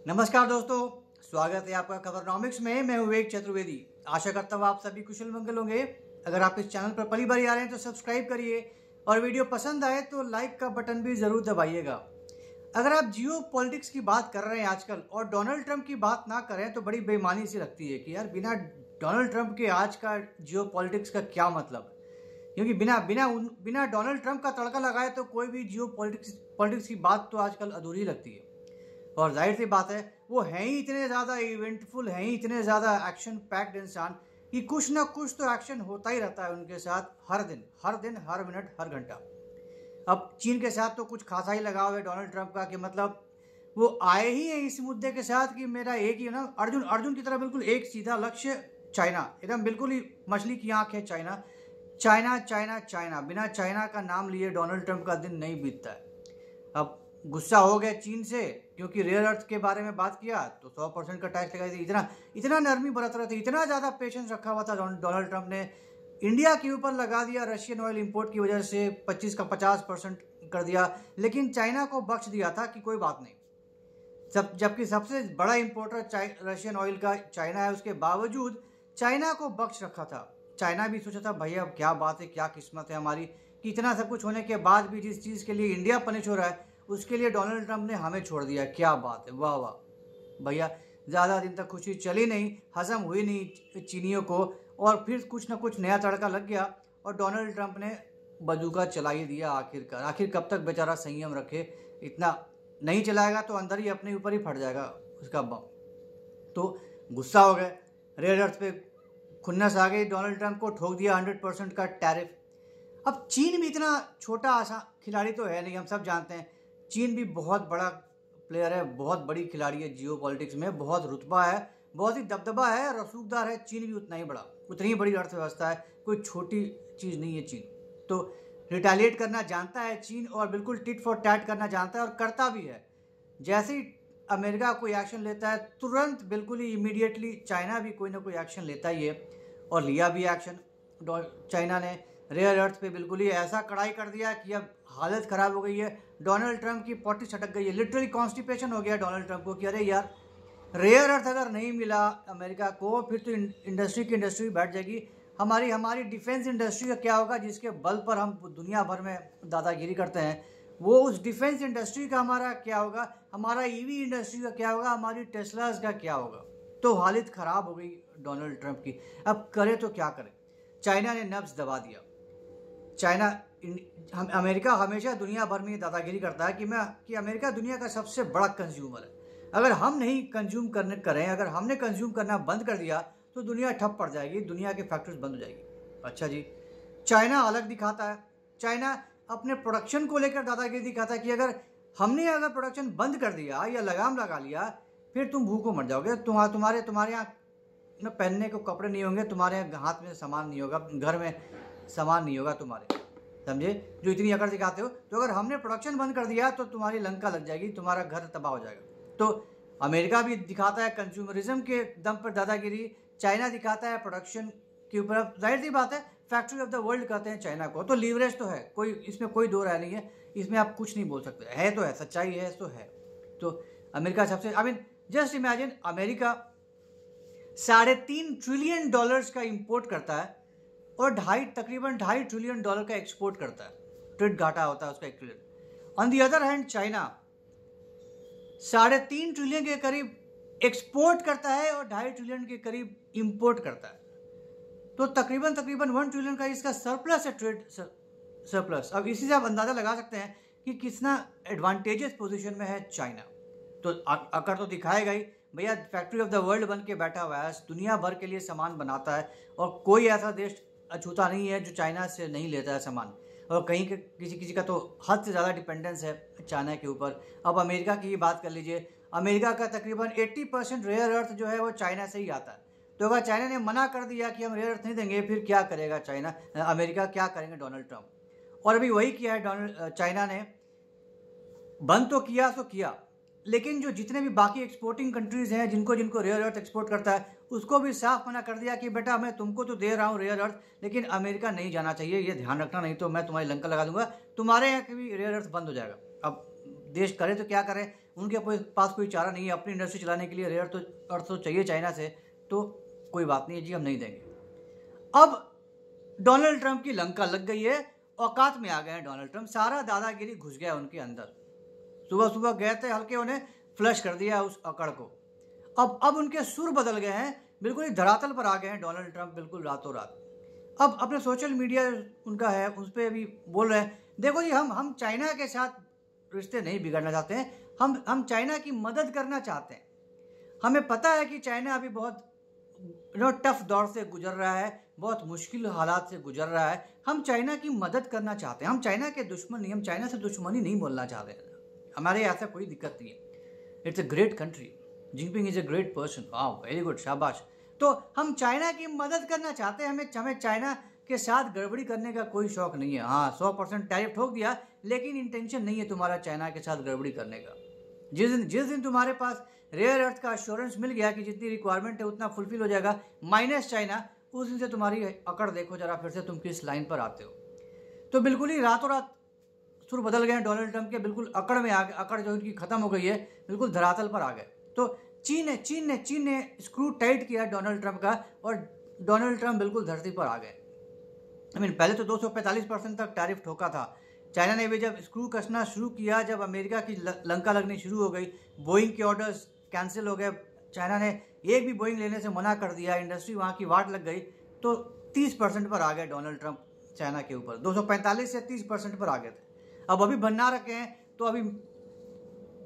नमस्कार दोस्तों, स्वागत है आपका खबरनॉमिक्स में। मैं हूं विवेक चतुर्वेदी। आशा करता हूं आप सभी कुशल मंगल होंगे। अगर आप इस चैनल पर पहली बार आ रहे हैं तो सब्सक्राइब करिए और वीडियो पसंद आए तो लाइक का बटन भी ज़रूर दबाइएगा। अगर आप जियो पॉलिटिक्स की बात कर रहे हैं आजकल और डोनाल्ड ट्रंप की बात ना करें तो बड़ी बेईमानी सी लगती है कि यार बिना डोनाल्ड ट्रंप के आज का जियो पॉलिटिक्स का क्या मतलब है। क्योंकि बिना बिना बिना डोनाल्ड ट्रंप का तड़का लगाए तो कोई भी जियो पॉलिटिक्स की बात तो आजकल अधूरी लगती है। और जाहिर सी बात है, वो हैं ही इतने ज़्यादा इवेंटफुल, हैं ही इतने ज़्यादा एक्शन पैक्ड इंसान कि कुछ ना कुछ तो एक्शन होता ही रहता है उनके साथ हर दिन हर मिनट हर घंटा। अब चीन के साथ तो कुछ खासा ही लगाव है डोनाल्ड ट्रंप का कि मतलब वो आए ही हैं इस मुद्दे के साथ कि मेरा एक ही ना अर्जुन अर्जुन की तरह बिल्कुल एक सीधा लक्ष्य चाइना, एकदम बिल्कुल ही मछली की आंख है चाइना चाइना चाइना चाइना। बिना चाइना का नाम लिए डोनाल्ड ट्रंप का दिन नहीं बीतता है। अब गुस्सा हो गया चीन से क्योंकि रेयर अर्थ के बारे में बात किया तो 100% का टैक्स लगाई थी। इतना इतना नरमी बरत रहे थे, इतना ज़्यादा पेशेंस रखा हुआ था डोनाल्ड ट्रंप ने। इंडिया के ऊपर लगा दिया रशियन ऑयल इंपोर्ट की वजह से 25 का 50% कर दिया, लेकिन चाइना को बख्श दिया था कि कोई बात नहीं। जबकि सबसे बड़ा इंपोर्टर रशियन ऑयल का चाइना है, उसके बावजूद चाइना को बख्श रखा था। चाइना भी सोचा था भैया क्या बात है, क्या किस्मत है हमारी कि इतना सब कुछ होने के बाद भी जिस चीज़ के लिए इंडिया पनिश हो रहा है उसके लिए डोनाल्ड ट्रंप ने हमें छोड़ दिया। क्या बात है, वाह वाह भैया। ज़्यादा दिन तक खुशी चली नहीं, हजम हुई नहीं चीनियों को, और फिर कुछ ना कुछ नया तड़का लग गया और डोनाल्ड ट्रंप ने बंदूका चला ही दिया आखिरकार। आखिर कब तक बेचारा संयम रखे, इतना नहीं चलाएगा तो अंदर ही अपने ऊपर ही फट जाएगा उसका बम। तो गुस्सा हो गए, रेयर अर्थ पे खुन्नस आ गई, डोनाल्ड ट्रंप को ठोक दिया 100% का टैरिफ। अब चीन भी इतना छोटा आसान खिलाड़ी तो है नहीं, हम सब जानते हैं। चीन भी बहुत बड़ा प्लेयर है, बहुत बड़ी खिलाड़ी है जियो पॉलिटिक्स में, बहुत रुतबा है, बहुत ही दबदबा है, रसूखदार है। चीन भी उतना ही बड़ा, उतनी बड़ी अर्थव्यवस्था है, कोई छोटी चीज़ नहीं है चीन। तो रिटेलिएट करना जानता है चीन, और बिल्कुल टिट फॉर टैट करना जानता है और करता भी है। जैसे ही अमेरिका कोई एक्शन लेता है तुरंत बिल्कुल ही इमीडिएटली चाइना भी कोई ना कोई एक्शन लेता ही है, और लिया भी एक्शन। चाइना ने रेयर अर्थ पे बिल्कुल ही ऐसा कड़ाई कर दिया कि अब हालत ख़राब हो गई है। डोनाल्ड ट्रंप की पोटी छटक गई है, लिटरली कॉन्स्टिपेशन हो गया डोनाल्ड ट्रंप को कि अरे यार रेयर अर्थ अगर नहीं मिला अमेरिका को फिर तो इंडस्ट्री बैठ जाएगी। हमारी हमारी डिफेंस इंडस्ट्री का क्या होगा, जिसके बल पर हम दुनिया भर में दादागिरी करते हैं, वो उस डिफेंस इंडस्ट्री का हमारा क्या होगा, हमारा ईवी इंडस्ट्री का क्या होगा, हमारी टेस्लास का क्या होगा। तो हालत ख़राब हो गई डोनाल्ड ट्रंप की। अब करे तो क्या करे, चाइना ने नब्ज दबा दिया। अमेरिका हमेशा दुनिया भर में दादागिरी करता है कि अमेरिका दुनिया का सबसे बड़ा कंज्यूमर है। अगर हम नहीं कंज्यूम करें, अगर हमने कंज्यूम करना बंद कर दिया तो दुनिया ठप पड़ जाएगी, दुनिया की फैक्ट्रीज बंद हो जाएगी। अच्छा जी, चाइना अलग दिखाता है। चाइना अपने प्रोडक्शन को लेकर दादागिरी दिखाता है कि अगर प्रोडक्शन बंद कर दिया या लगाम लगा लिया फिर तुम भूखों मर जाओगे। तुम्हारे यहाँ ना पहनने को कपड़े नहीं होंगे, तुम्हारे हाथ में सामान नहीं होगा, घर में सामान नहीं होगा तुम्हारे, समझे, जो इतनी अकड़ दिखाते हो। तो अगर हमने प्रोडक्शन बंद कर दिया तो तुम्हारी लंका लग जाएगी, तुम्हारा घर तबाह हो जाएगा। तो अमेरिका भी दिखाता है कंज्यूमरिज्म के दम पर दादागिरी, चाइना दिखाता है प्रोडक्शन के ऊपर। जाहिर सी बात है, फैक्ट्री ऑफ द वर्ल्ड कहते हैं चाइना को, तो लीवरेज तो है, इसमें कोई दो राय नहीं है, इसमें आप कुछ नहीं बोल सकते, है तो है, सच्चाई है तो है। तो अमेरिका सबसे जस्ट इमेजिन, अमेरिका $3.5 ट्रिलियन का इंपोर्ट करता है और तकरीबन $2.5 ट्रिलियन का एक्सपोर्ट करता है। ट्रेड घाटा होता है उसका 1 trillion. On the other hand China 3.5 trillion के करीब एक्सपोर्ट करता है और 2.5 ट्रिलियन के करीब इंपोर्ट करता है। तो तकरीबन 1 ट्रिलियन का इसका सरप्लस है, ट्रेड सरप्लस। अब इसी से आप अंदाज़ा लगा सकते हैं कि कितना एडवांटेजेस पोजीशन में है चाइना। तो अकड़ तो दिखाएगा ही भैया, फैक्ट्री ऑफ द वर्ल्ड बन के बैठा हुआ है, दुनिया भर के लिए सामान बनाता है, और कोई ऐसा देश अछूता नहीं है जो चाइना से नहीं लेता है सामान। और कहीं के किसी का तो हद से ज़्यादा डिपेंडेंस है चाइना के ऊपर। अब अमेरिका की ही बात कर लीजिए, अमेरिका का तकरीबन 80% रेयर अर्थ जो है वो चाइना से ही आता है। तो अगर चाइना ने मना कर दिया कि हम रेयर अर्थ नहीं देंगे, फिर क्या करेगा अमेरिका, क्या करेंगे डोनाल्ड ट्रंप। और अभी वही किया है चाइना ने, बंद तो किया सो किया, लेकिन जो जितने भी बाकी एक्सपोर्टिंग कंट्रीज़ हैं जिनको रेयर अर्थ एक्सपोर्ट करता है, उसको भी साफ मना कर दिया कि बेटा मैं तुमको तो दे रहा हूँ रेयर अर्थ, लेकिन अमेरिका नहीं जाना चाहिए, ये ध्यान रखना, नहीं तो मैं तुम्हारी लंका लगा दूंगा, तुम्हारे यहाँ की भी रेयर अर्थ बंद हो जाएगा। अब देश करे तो क्या करे, उनके पास कोई चारा नहीं है अपनी इंडस्ट्री चलाने के लिए, रेयर तो अर्थ तो चाहिए चाइना से, तो कोई बात नहीं है जी, हम नहीं देंगे। अब डोनाल्ड ट्रंप की लंका लग गई है, औकात में आ गए हैं डोनाल्ड ट्रंप, सारा दादागिरी घुस गया उनके अंदर। सुबह सुबह गए थे हल्के, उन्हें फ्लश कर दिया उस अकड़ को। अब उनके सुर बदल गए हैं, बिल्कुल ही धरातल पर आ गए हैं डोनाल्ड ट्रंप बिल्कुल रातों रात। अब अपने सोशल मीडिया उनका है उस पर भी बोल रहे हैं, देखो जी हम चाइना के साथ रिश्ते नहीं बिगड़ना चाहते हैं, हम चाइना की मदद करना चाहते हैं। हमें पता है कि चाइना अभी बहुत टफ दौर से गुजर रहा है, बहुत मुश्किल हालात से गुजर रहा है, हम चाइना की मदद करना चाहते हैं। हम चाइना के दुश्मन नहीं, हम चाइना से दुश्मनी नहीं बोलना चाहते हैं, हमारे ऐसा कोई दिक्कत नहीं है। It's a great country, Jinping is a great person, वाह वेरी गुड, शाबाश। तो हम चाइना की मदद करना चाहते हैं, हमें चाइना के साथ गड़बड़ी करने का कोई शौक नहीं है। हाँ 100% टैरिफ ठोक दिया, लेकिन इंटेंशन नहीं है तुम्हारा चाइना के साथ गड़बड़ी करने का। जिस दिन तुम्हारे पास रेयर अर्थ का एश्योरेंस मिल गया कि जितनी रिक्वायरमेंट है उतना फुलफिल हो जाएगा माइनस चाइना, उस दिन से तुम्हारी अकड़ देखो जरा फिर से तुम किस लाइन पर आते हो। तो बिल्कुल ही रातों रात सुर बदल गए डोनाल्ड ट्रंप के, बिल्कुल अकड़ में आ गए, अकड़ जो उनकी खत्म हो गई है, बिल्कुल धरातल पर आ गए। तो चीन ने स्क्रू टाइट किया डोनाल्ड ट्रंप का, और डोनाल्ड ट्रंप बिल्कुल धरती पर आ गए। पहले तो 245% तक टैरिफ ठोका था, चाइना ने भी जब स्क्रू कसना शुरू किया, जब अमेरिका की लंका लगनी शुरू हो गई, बोइंग के ऑर्डर्स कैंसिल हो गए, चाइना ने एक भी बोइंग लेने से मना कर दिया, इंडस्ट्री वहाँ की वाट लग गई, तो 30% पर आ गए डोनाल्ड ट्रंप चाइना के ऊपर। 245 से 30% पर आ गए थे। अब अभी बना रखे हैं तो अभी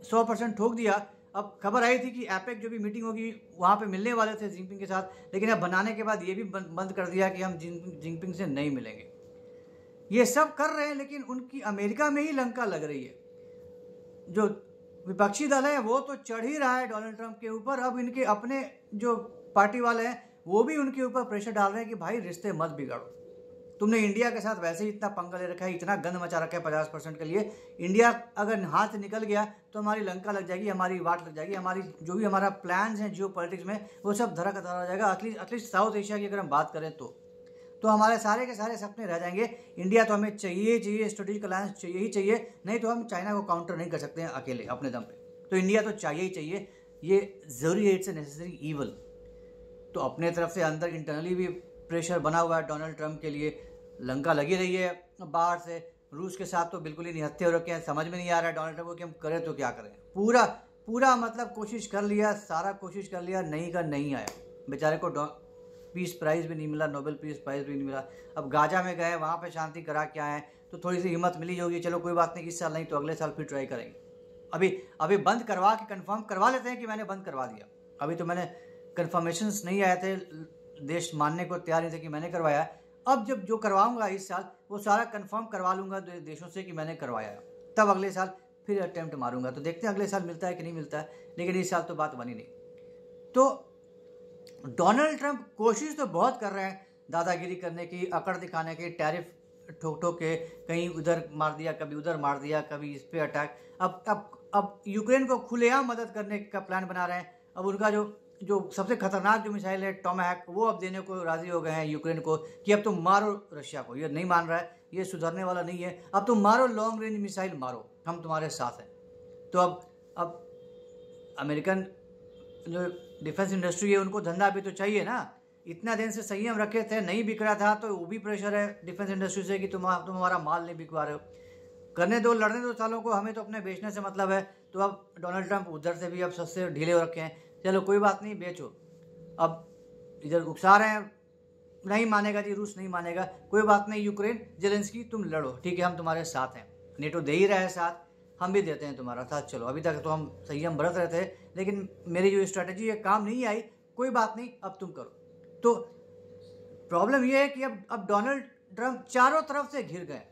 100% ठोक दिया। अब खबर आई थी कि एपेक जो भी मीटिंग होगी वहाँ पे मिलने वाले थे जिनपिंग के साथ, लेकिन अब बनाने के बाद ये भी बंद कर दिया कि हम जिनपिंग से नहीं मिलेंगे। ये सब कर रहे हैं, लेकिन उनकी अमेरिका में ही लंका लग रही है। जो विपक्षी दल है वो तो चढ़ ही रहा है डोनाल्ड ट्रंप के ऊपर। अब इनके अपने जो पार्टी वाले हैं वो भी उनके ऊपर प्रेशर डाल रहे हैं कि भाई रिश्ते मत बिगाड़ो, तुमने इंडिया के साथ वैसे ही इतना पंगा ले रखा है, इतना गंद मचा रखा है 50% के लिए, इंडिया अगर हाथ से निकल गया तो हमारी लंका लग जाएगी, हमारी वाट लग जाएगी, हमारी जो भी हमारा प्लान्स हैं जियो पॉलिटिक्स में वो सब धरा कतरा हो जाएगा। एटलीस्ट साउथ एशिया की अगर हम बात करें तो हमारे सारे के सारे सपने रह जाएंगे। इंडिया तो हमें चाहिए, स्ट्रेटेजिक अलायंस चाहिए ही चाहिए, नहीं तो हम चाइना को काउंटर नहीं कर सकते हैं अकेले अपने दम पे, तो इंडिया तो चाहिए ही चाहिए, ये ज़रूरी है, इट्स ए नेसेसरी ईवल। तो अपने तरफ से अंदर इंटरनली भी प्रेशर बना हुआ है डोनाल्ड ट्रंप के लिए, लंका लगी रही है बाहर से। रूस के साथ तो बिल्कुल ही निहत्थे हो रखे हैं, समझ में नहीं आ रहा है डोनाल्ड ट्रंप को कि हम करें तो क्या करें। पूरा मतलब कोशिश कर लिया, सारा कोशिश कर लिया, नहीं का नहीं आया। बेचारे को पीस प्राइज़ भी नहीं मिला, नोबेल पीस प्राइज़ भी नहीं मिला। अब गाजा में गए, वहाँ पे शांति करा के आए, तो थोड़ी सी हिम्मत मिली होगी, चलो कोई बात नहीं, इस साल नहीं तो अगले साल फिर ट्राई करेंगे। अभी बंद करवा के कंफर्म करवा लेते हैं कि मैंने बंद करवा दिया। अभी तो मैंने कंफर्मेशंस नहीं आए थे, देश मानने को तैयार नहीं थे कि मैंने करवाया। अब जब जो करवाऊंगा इस साल वो सारा कंफर्म करवा लूँगा देशों से कि मैंने करवाया, तब अगले साल फिर अटेम्प्ट मारूंगा। तो देखते हैं अगले साल मिलता है कि नहीं मिलता है, लेकिन इस साल तो बात बनी नहीं। तो डोनाल्ड ट्रंप कोशिश तो बहुत कर रहे हैं दादागिरी करने की, अकड़ दिखाने की, टैरिफ ठोक के कहीं उधर मार दिया, कभी उधर मार दिया, कभी इस पे अटैक। अब यूक्रेन को खुलेआम मदद करने का प्लान बना रहे हैं। अब उनका जो सबसे खतरनाक जो मिसाइल है टॉमहैक, वो अब देने को राजी हो गए हैं यूक्रेन को कि अब तुम मारो रशिया को। ये नहीं मान रहा है, ये सुधरने वाला नहीं है, अब तुम मारो, लॉन्ग रेंज मिसाइल मारो, हम तुम्हारे साथ हैं। तो अब अमेरिकन जो डिफेंस इंडस्ट्री है उनको धंधा भी तो चाहिए ना, इतना दिन से संयम रखे थे, नहीं बिक रहा था, तो वो भी प्रेशर है डिफेंस इंडस्ट्री से कि तुम हमारा माल नहीं बिकवा रहे हो, करने दो, लड़ने दो सालों को, हमें तो अपने बेचने से मतलब है। तो अब डोनाल्ड ट्रंप उधर से भी अब सबसे ढीले हो रखे हैं, चलो कोई बात नहीं, बेचो। अब इधर उकसा रहे हैं, नहीं मानेगा जी, रूस नहीं मानेगा, कोई बात नहीं, यूक्रेन जेलेंस्की तुम लड़ो, ठीक है, हम तुम्हारे साथ हैं, नेटो दे ही रहा है साथ, हम भी देते हैं तुम्हारा साथ, चलो। अभी तक तो हम संयम बरत रहे थे, लेकिन मेरी जो स्ट्रैटेजी है काम नहीं आई, कोई बात नहीं, अब तुम करो। तो प्रॉब्लम यह है कि अब डोनाल्ड ट्रंप चारों तरफ से घिर गए,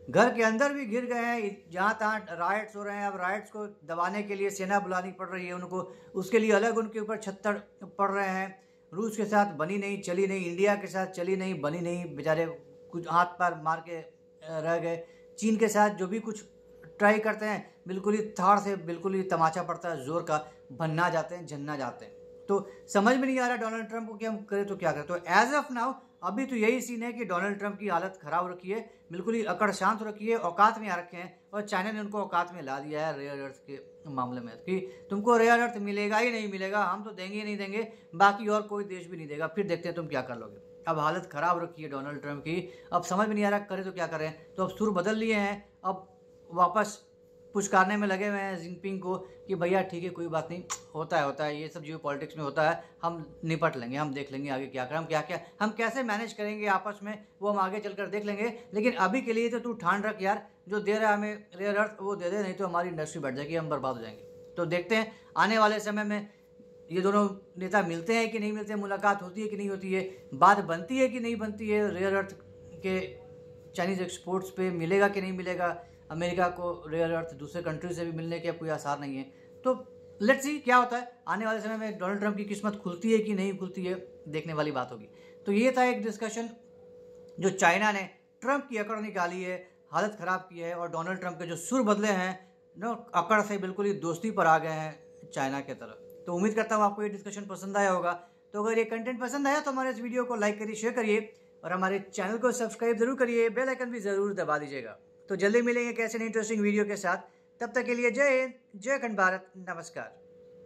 घर के अंदर भी घिर गए हैं, जहाँ तहाँ राइट्स हो रहे हैं। अब राइट्स को दबाने के लिए सेना बुलानी पड़ रही है उनको, उसके लिए अलग उनके ऊपर छत्तर पड़ रहे हैं। रूस के साथ बनी नहीं, चली नहीं, इंडिया के साथ चली नहीं, बनी नहीं, बेचारे कुछ हाथ पैर मार के रह गए। चीन के साथ जो भी कुछ ट्राई करते हैं बिल्कुल ही थाड़ से बिल्कुल ही तमाचा पड़ता है जोर का, भन्ना जाते हैं, झन्ना जाते हैं। तो समझ में नहीं आ रहा डोनाल्ड ट्रंप को कि हम करें तो क्या करें। तो एज ऑफ नाउ अभी तो यही सीन है कि डोनाल्ड ट्रंप की हालत खराब रखी है, बिल्कुल ही अकड़ शांत रखी है, औकात में आ रखे हैं, और चाइना ने उनको औकात में ला दिया है रेयर अर्थ के मामले में कि तुमको रेयर अर्थ मिलेगा ही नहीं मिलेगा, हम तो देंगे ही नहीं देंगे, बाकी और कोई देश भी नहीं देगा, फिर देखते हैं तुम क्या कर लोगे। अब हालत खराब रखी है डोनाल्ड ट्रंप की, अब समझ में नहीं आ रहा करें तो क्या करें। तो अब सुर बदल लिए हैं, अब वापस पुचकारने में लगे हुए हैं जिनपिंग को कि भैया ठीक है कोई बात नहीं, होता है ये सब जियो पॉलिटिक्स में होता है, हम निपट लेंगे, हम देख लेंगे आगे क्या करें, हम कैसे मैनेज करेंगे आपस में वो हम आगे चलकर देख लेंगे, लेकिन अभी के लिए तो तू ठान रख यार, जो दे रहा है हमें रेयर अर्थ वो दे दे, नहीं तो हमारी इंडस्ट्री बढ़ जाएगी, हम बर्बाद हो जाएंगे। तो देखते हैं आने वाले समय में ये दोनों नेता मिलते हैं कि नहीं मिलते हैं, मुलाकात होती है कि नहीं होती है, बात बनती है कि नहीं बनती है, रेयर अर्थ के चाइनीज़ एक्सपोर्ट्स पे मिलेगा कि नहीं मिलेगा, अमेरिका को रेयर अर्थ दूसरे कंट्री से भी मिलने के कोई आसार नहीं है। तो लेट्स सी क्या होता है आने वाले समय में, डोनाल्ड ट्रंप की किस्मत खुलती है कि नहीं खुलती है, देखने वाली बात होगी। तो ये था एक डिस्कशन जो चाइना ने ट्रंप की अकड़ निकाली है, हालत ख़राब की है, और डोनाल्ड ट्रंप के जो सुर बदले हैं नो अकड़ से बिल्कुल ही दोस्ती पर आ गए हैं चाइना की तरफ। तो उम्मीद करता हूँ आपको ये डिस्कशन पसंद आया होगा। तो अगर ये कंटेंट पसंद आया तो हमारे इस वीडियो को लाइक करिए, शेयर करिए, और हमारे चैनल को सब्सक्राइब जरूर करिए, बेल आइकन भी ज़रूर दबा दीजिएगा। तो जल्दी मिलेंगे कैसे इंटरेस्टिंग वीडियो के साथ, तब तक के लिए जय हिंद, जय खंड भारत, नमस्कार।